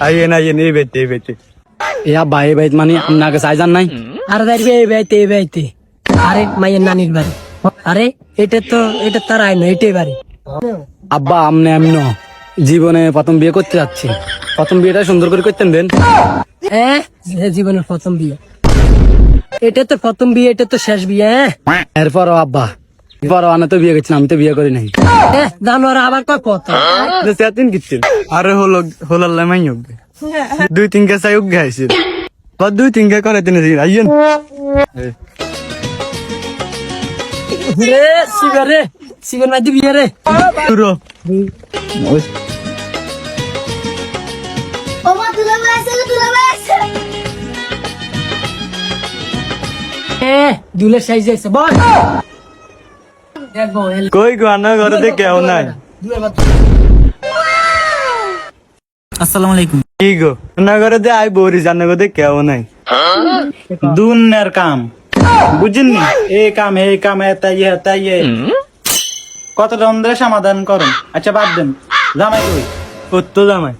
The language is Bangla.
আইয়েন আইয়েন এই বেতে এই বেতে। এ আব্বা এই বাইত মানে আপনাকে চাইজান নাই? আরে দেখবে এই বাড়িতে আরে মাইয়ের নানির বাড়ি। আরে এটা তার আইন এটাই বাড়ি। আব্বা আমনে এমন জীবনে প্রথম বিয়ে করতে যাচ্ছি, প্রথম বিয়েটা সুন্দর করে করতেন দেন। হ্যাঁ জীবনের প্রথম বিয়ে, এটা তো প্রথম বিয়ে, এটা তো শেষ বিয়ে। এরপরও আব্বা এরপরও আনে তো বিয়ে করছেন, আমি তো বিয়ে করি নাই। জানোয়ার আবার কয় কথা। সেদিন কিচ্ছিল আরে হলাল্লা মাই হোক 2-3 কে চাই হোক গাইছিল বা 2-3 কে করে তিনি আইয়েন রে সিগার মাঝে বিয়ে রে। পুরো দুলের সাইজ আছে বল। দেখবো কই গো আনা ঘরে কেউ নাই। আসসালামু আলাইকুম। কি গো না ঘরে আই বৌরি জানা ঘরে কেউ নাই। দুনিয়ার কাম বুঝিনি, এই কাম তাই কত দ্বন্দ্বের সমাধান করুন। আচ্ছা বাদ দেন, জামাই কই? কত জামাই